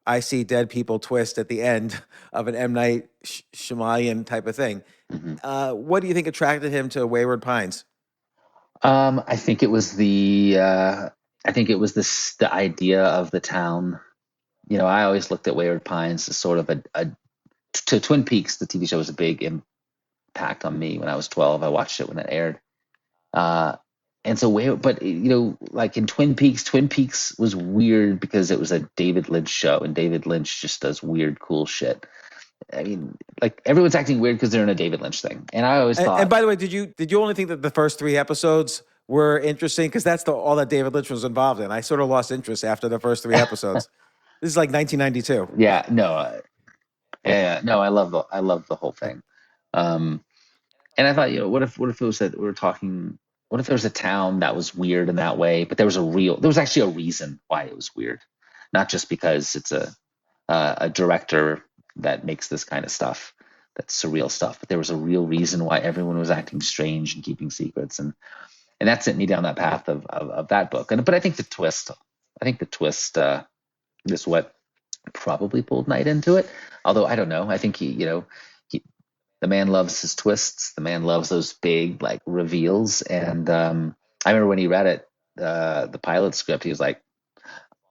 I see dead people twist at the end of an M. Night Shyamalan type of thing. Hmm. What do you think attracted him to Wayward Pines? I think it was the idea of the town. I always looked at Wayward Pines as sort of to Twin Peaks. The TV show was a big impact on me when I was 12. I watched it when it aired. And so, but like in Twin Peaks was weird because it was a David Lynch show, and David Lynch just does weird, cool shit. I mean, like everyone's acting weird because they're in a David Lynch thing. And I always thought. And by the way, did you only think that the first 3 episodes were interesting because that's all that David Lynch was involved in? I sort of lost interest after the first 3 episodes. This is like 1992. Yeah, no, no, I love the whole thing. And I thought, what if it was that what if there was a town that was weird in that way, but there was actually a reason why it was weird, not just because it's a director that makes this kind of stuff, that's surreal stuff, but there was a real reason why everyone was acting strange and keeping secrets, and that sent me down that path of that book. But I think the twist is what probably pulled Knight into it. Although I don't know. I think the man loves his twists. The man loves those big like reveals. And I remember when he read it, the pilot script, he was like,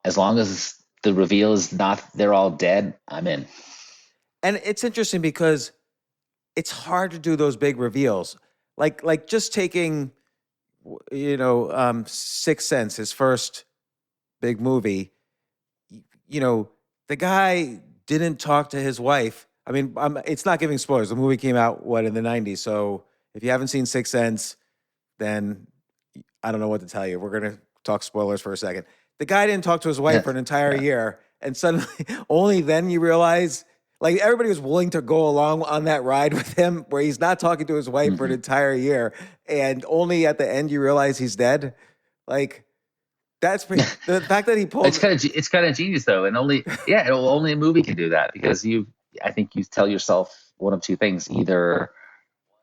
as long as the reveal is not they're all dead, I'm in. And it's interesting because it's hard to do those big reveals. Like just taking, Sixth Sense, his first big movie. The guy didn't talk to his wife. I mean, it's not giving spoilers. The movie came out, in the 90s. So if you haven't seen Sixth Sense, then I don't know what to tell you. We're going to talk spoilers for a second. The guy didn't talk to his wife for an entire year. And suddenly, only then you realize, like, everybody was willing to go along on that ride with him where he's not talking to his wife for an entire year. And only at the end you realize he's dead. Like, that's pretty, the fact that he pulled. It's kind of genius though. And only a movie can do that, because I think you tell yourself one of two things. Either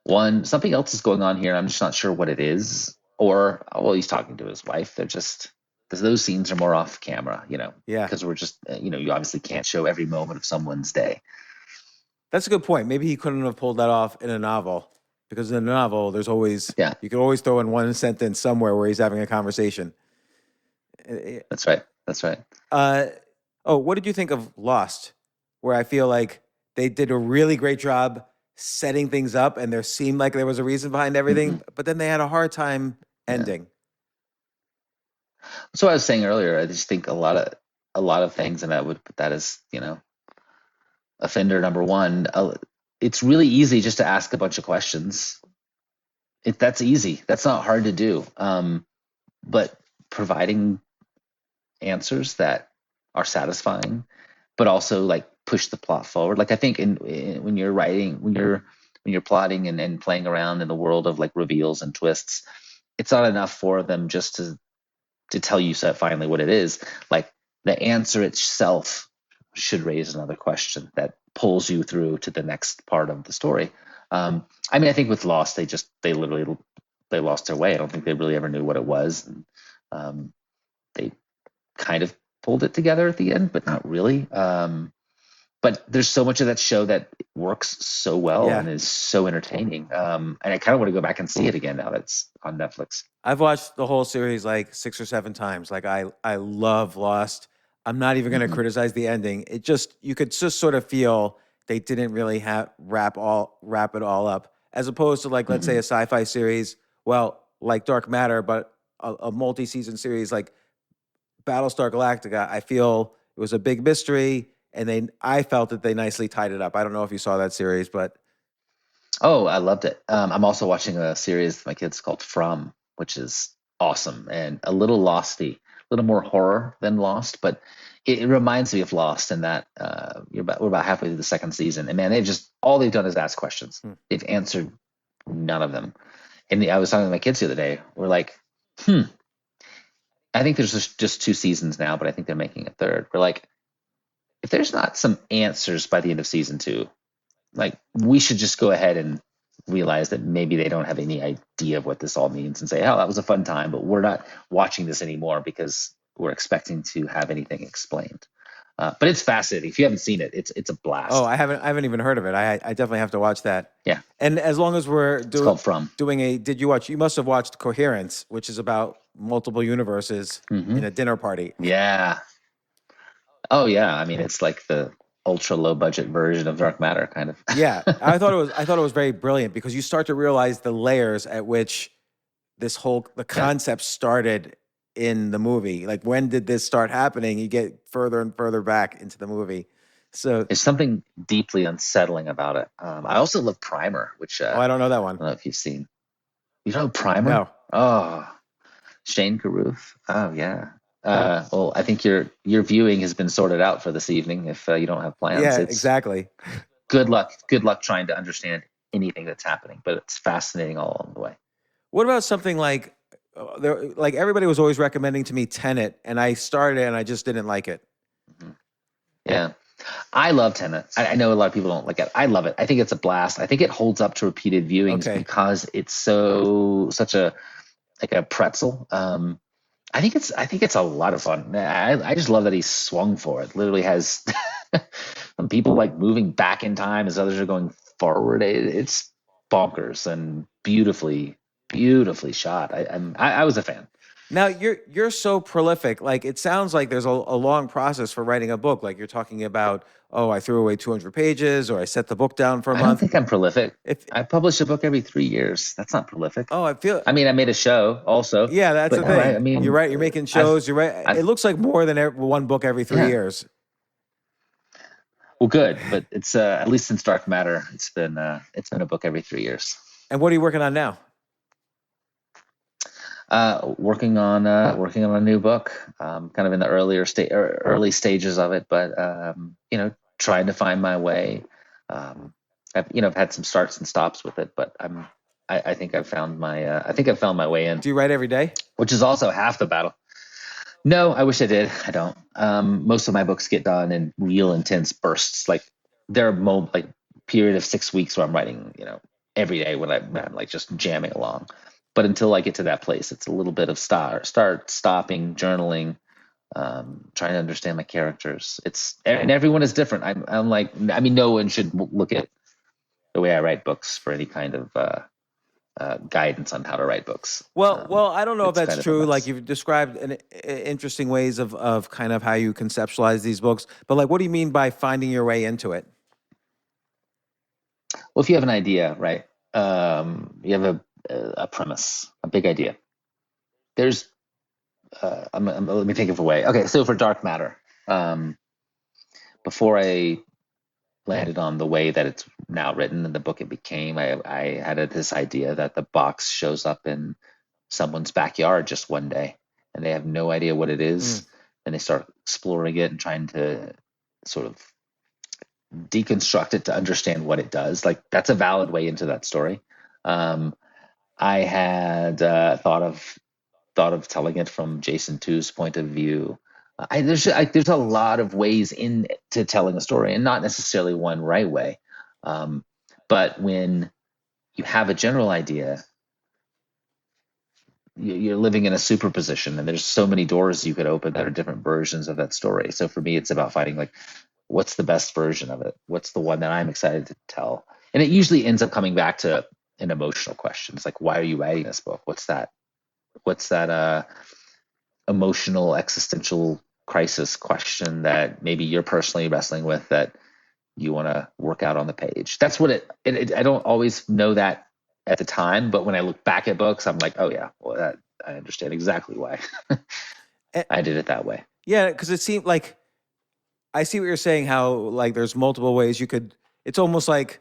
one, something else is going on here and I'm just not sure what it is, or, he's talking to his wife. They're just, because those scenes are more off camera, Yeah. Because we're just, you obviously can't show every moment of someone's day. That's a good point. Maybe he couldn't have pulled that off in a novel, because in a novel, there's always, you can always throw in one sentence somewhere where he's having a conversation. That's right. What did you think of Lost? Where I feel like they did a really great job setting things up, and there seemed like there was a reason behind everything, but then they had a hard time ending. So I was saying earlier, I just think a lot of things, and I would put that as, offender number one. It's really easy just to ask a bunch of questions. That's easy. That's not hard to do. But providing answers that are satisfying, but also like push the plot forward. Like I think when you're writing, when you're plotting and playing around in the world of like reveals and twists, it's not enough for them just to tell you finally what it is. Like the answer itself should raise another question that pulls you through to the next part of the story. I think with Lost, they literally lost their way. I don't think they really ever knew what it was. And, they kind of pulled it together at the end, but not really. But there's so much of that show that works so well and is so entertaining. And I kind of want to go back and see it again now that it's on Netflix. I've watched the whole series like 6 or 7 times. Like I love Lost. I'm not even going to criticize the ending. You could just sort of feel they didn't really wrap it all up, as opposed to like, let's say a sci-fi series, like Dark Matter, but a multi-season series like Battlestar Galactica. I feel it was a big mystery, and I felt that they nicely tied it up. I don't know if you saw that series, but I loved it. I'm also watching a series with my kids called From, which is awesome and a little losty, a little more horror than Lost, but it reminds me of Lost in that we're about halfway through the second season, and man, all they've done is ask questions. They've answered none of them. And I was talking to my kids the other day. We're like, I think there's just 2 seasons now, but I think they're making a third. We're like, if there's not some answers by the end of season 2, like we should just go ahead and realize that maybe they don't have any idea of what this all means and say, oh, that was a fun time, but we're not watching this anymore because we're expecting to have anything explained. But it's fascinating. If you haven't seen it, it's a blast. Oh, I haven't even heard of it. I definitely have to watch that. Yeah. And as long as we're called From. did you watch? You must have watched Coherence, which is about multiple universes in a dinner party. Yeah. Oh yeah. I mean, it's like the ultra low budget version of Dark Matter, kind of. Yeah, I thought it was very brilliant, because you start to realize the layers at which the concept started in the movie. Like, when did this start happening? You get further and further back into the movie. So There's something deeply unsettling about it. I also love Primer, which I don't know that I one. don't know if you've seen. You know Primer? No. Oh, Shane Carruth. Oh yeah. Well, I think your viewing has been sorted out for this evening. If you don't have plans, Yeah, it's exactly. good luck. Good luck trying to understand anything that's happening, but it's fascinating all along the way. What about something like like everybody was always recommending to me Tenet, and I started it and I just didn't like it. Yeah. I love Tenet. I know a lot of people don't like it. I love it. I think it's a blast. I think it holds up to repeated viewings because it's such a like a pretzel. I think it's a lot of fun. I just love that he swung for it. Literally has some people like moving back in time as others are going forward. It's bonkers and beautifully shot. I was a fan. Now you're so prolific. Like, it sounds like there's a long process for writing a book. Like, you're talking about, oh, I threw away 200 pages, or I set the book down for a I month. don't think I'm prolific. I publish a book every 3 years. That's not prolific. Oh, I mean, I made a show also. Yeah, that's the thing. I mean, you're right. You're making shows. You're right. It looks like more than one book every 3 years. Well, good, but it's at least since Dark Matter, it's been a book every 3 years. And what are you working on now? Working on a new book, kind of in the early stages of it, but trying to find my way. I've had some starts and stops with it, but I think I've found my way in. Do you write every day? Which is also half the battle. No, I wish I did. I don't. Most of my books get done in real intense bursts. Like, there are period of 6 weeks where I'm writing, every day when I'm like just jamming along. But until I get to that place, it's a little bit of stopping, journaling, trying to understand my characters. And everyone is different. I'm like, I mean, no one should look at the way I write books for any kind of guidance on how to write books. Well, I don't know if that's true. Like, you've described interesting ways of kind of how you conceptualize these books. But, like, what do you mean by finding your way into it? Well, if you have an idea, right? You have a premise, a big idea. There's, let me think of a way. Okay, so for Dark Matter, before I landed on the way that it's now written and the book it became, I had this idea that the box shows up in someone's backyard just one day, and they have no idea what it is, and they start exploring it and trying to sort of deconstruct it to understand what it does. Like, that's a valid way into that story. I had thought of telling it from Jason 2's point of view. There's a lot of ways into telling a story, and not necessarily one right way. But when you have a general idea, you're living in a superposition, and there's so many doors you could open that are different versions of that story. So for me, it's about finding, like, what's the best version of it? What's the one that I'm excited to tell? And it usually ends up coming back to an emotional question. It's like, why are you writing this book? What's that emotional existential crisis question that maybe you're personally wrestling with that you want to work out on the page? That's what I don't always know that at the time, but when I look back at books, I'm like, oh yeah, well, I understand exactly why I did it that way. Yeah, because it seemed like, I see what you're saying, how, like, there's multiple ways you could, it's almost like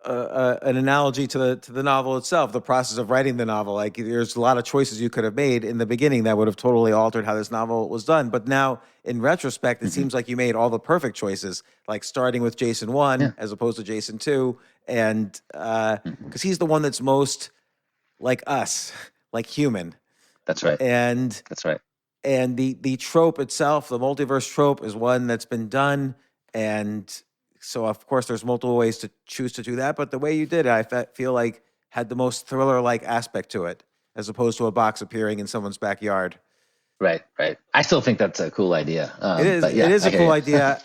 an analogy to the novel itself, the process of writing the novel. Like, there's a lot of choices you could have made in the beginning that would have totally altered how this novel was done. But now, in retrospect, it seems like you made all the perfect choices, like starting with Jason 1 as opposed to Jason 2. And because he's the one that's most like us, like human. That's right. And that's right. And the trope itself, the multiverse trope, is one that's been done. And so, of course, there's multiple ways to choose to do that. But the way you did it, I feel like, had the most thriller-like aspect to it, as opposed to a box appearing in someone's backyard. Right. I still think that's a cool idea. It is. It is a cool idea.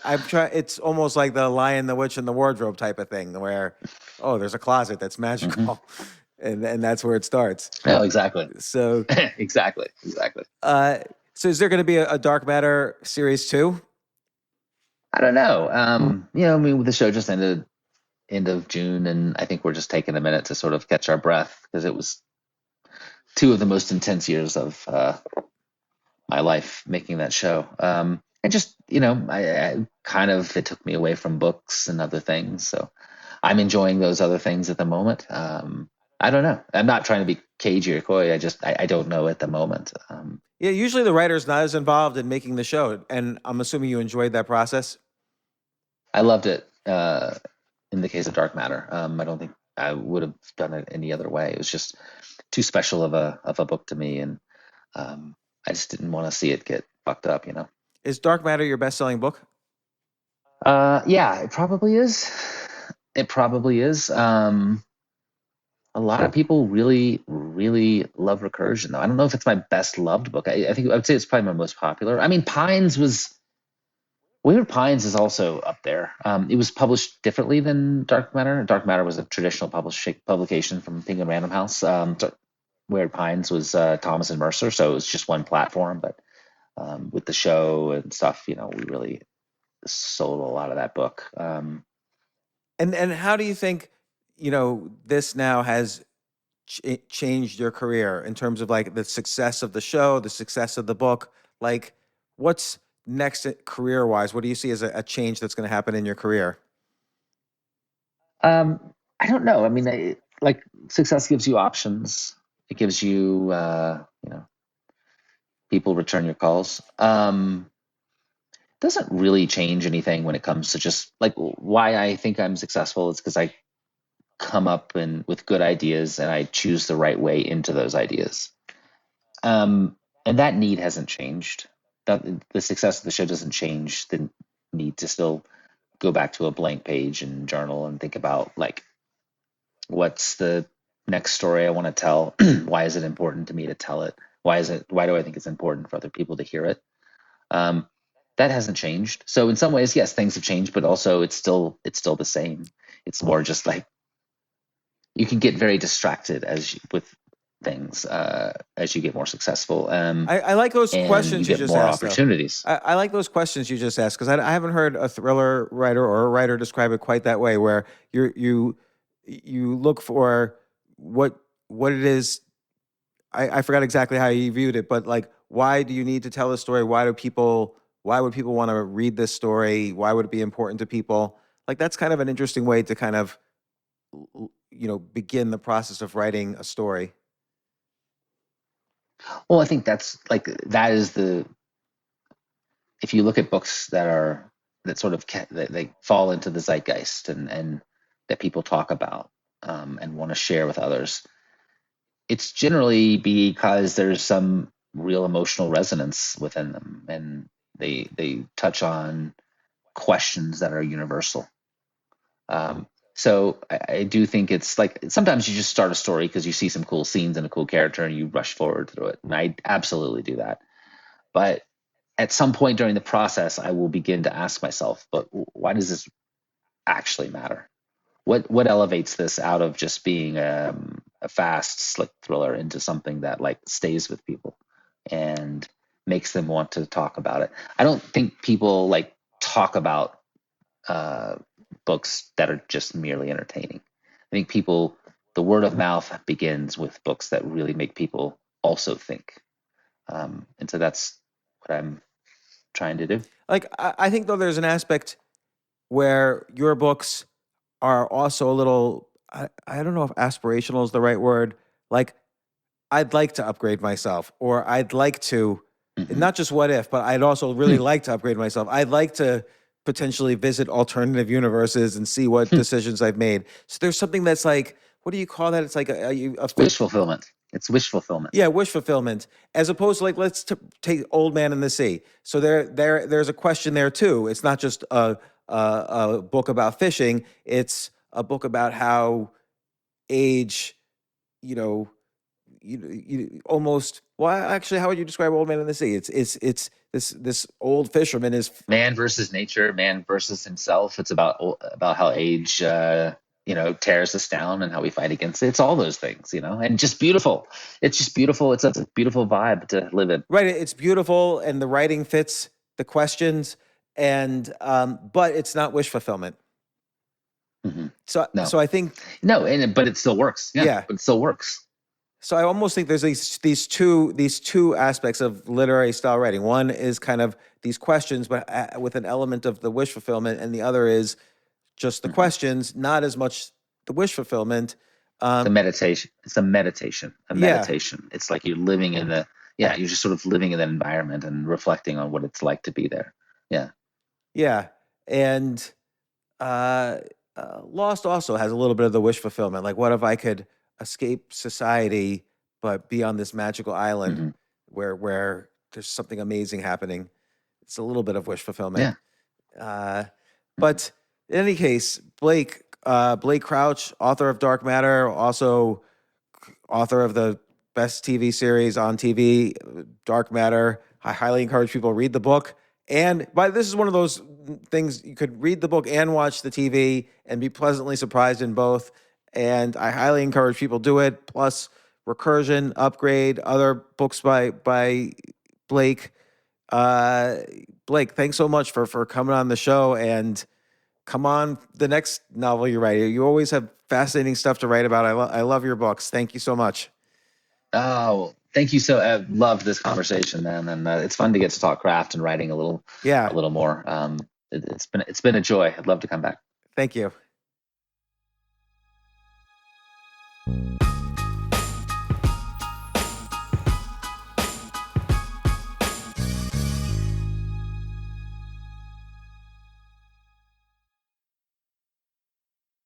It's almost like the Lion, the Witch, and the Wardrobe type of thing, where, oh, there's a closet that's magical, and that's where it starts. Oh, exactly. So exactly. So is there going to be a Dark Matter series 2? I don't know. I mean, the show just ended end of June, and I think we're just taking a minute to sort of catch our breath, because it was two of the most intense years of my life making that show. And just, I kind of, it took me away from books and other things. So I'm enjoying those other things at the moment. I don't know. I'm not trying to be cagey or coy. I don't know at the moment. Yeah, usually the writer's not as involved in making the show, and I'm assuming you enjoyed that process. I loved it. In the case of Dark Matter, I don't think I would have done it any other way. It was just too special of a book to me, and I just didn't want to see it get fucked up. Is Dark Matter your best-selling book? Yeah, it probably is. It probably is. A lot of people really, really love Recursion, though. I don't know if it's my best loved book. I think I would say it's probably my most popular. I mean, Wayward Pines is also up there. It was published differently than Dark Matter. Dark Matter was a traditional publication from Penguin Random House. Wayward Pines was Thomas and Mercer, so it was just one platform. But with the show and stuff, we really sold a lot of that book. And how do you think, this now has changed your career in terms of like the success of the show, the success of the book? Like, what's next career-wise? What do you see as a change that's going to happen in your career? I don't know. I mean, like success gives you options. It gives you, people return your calls. Doesn't really change anything when it comes to just like why I think I'm successful is because I come up with good ideas and I choose the right way into those ideas. And that need hasn't changed. The success of the show doesn't change the need to still go back to a blank page and journal and think about like what's the next story I want to tell. Why is it important to me to tell it? Why do I think it's important for other people to hear it? That hasn't changed. So in some ways, yes, things have changed, but also it's still the same. It's more just like you can get very distracted with things as you get more successful. I like those questions you get just more asked. Opportunities. I like those questions you just asked because I haven't heard a thriller writer or a writer describe it quite that way, where you look for what it is. I forgot exactly how you viewed it, but like, why do you need to tell a story? Why would people want to read this story? Why would it be important to people? Like, that's kind of an interesting way to kind of, begin the process of writing a story. Well, I think that is if you look at books that sort of that they fall into the zeitgeist and that people talk about and want to share with others, it's generally because there's some real emotional resonance within them, and they touch on questions that are universal. So I do think it's like sometimes you just start a story because you see some cool scenes and a cool character and you rush forward through it. And I absolutely do that. But at some point during the process, I will begin to ask myself, but why does this actually matter? What elevates this out of just being a fast, slick thriller into something that like stays with people and makes them want to talk about it? I don't think people like talk about books that are just merely entertaining. I think the word of mouth begins with books that really make people also think. And so that's what I'm trying to do. Like, I think though there's an aspect where your books are also a little, I don't know if aspirational is the right word. Like, I'd like to upgrade myself, or I'd like to, not just what if, but I'd also really like to upgrade myself. I'd like to potentially visit alternative universes and see what decisions I've made. So there's something that's like, what do you call that? It's like a wish fulfillment. It's wish fulfillment. Yeah, wish fulfillment, as opposed to like, let's take Old Man in the Sea. So there's a question there too. It's not just a book about fishing. It's a book about how age, you almost. Well, actually, how would you describe Old Man in the Sea? It's this old fisherman is man versus nature, man versus himself. It's about how age tears us down and how we fight against it. It's all those things, and just beautiful. It's just beautiful. It's a beautiful vibe to live in. Right. It's beautiful, and the writing fits the questions, and but it's not wish fulfillment. Mm-hmm. So I think no, but it still works. Yeah, but it still works. So I almost think there's these two aspects of literary style writing. One is kind of these questions, but with an element of the wish fulfillment, and the other is just the Mm-hmm. questions, not as much the wish fulfillment. The meditation. It's a meditation. A Yeah, meditation. It's like you're living in you're just sort of living in that environment and reflecting on what it's like to be there. Yeah. yeah, and uh, Lost also has a little bit of the wish fulfillment. Like, what if I could escape society, but be on this magical island Mm-hmm. where there's something amazing happening? It's a little bit of wish fulfillment. Yeah. Uh, Mm-hmm. but in any case, Blake Crouch, author of Dark Matter, also author of the best TV series on TV, Dark Matter. I highly encourage people to read the book. And this is one of those things you could read the book and watch the TV and be pleasantly surprised in both. And I highly encourage people to do it. Plus, Recursion, Upgrade, other books by Blake. Uh, Blake, thanks so much for coming on the show, and come on the next novel you write. You always have fascinating stuff to write about. I love your books. Thank you so much. Oh, thank you. I loved this conversation, man, and it's fun to get to talk craft and writing a Yeah, little more. It's been a joy. I'd love to come back. thank you.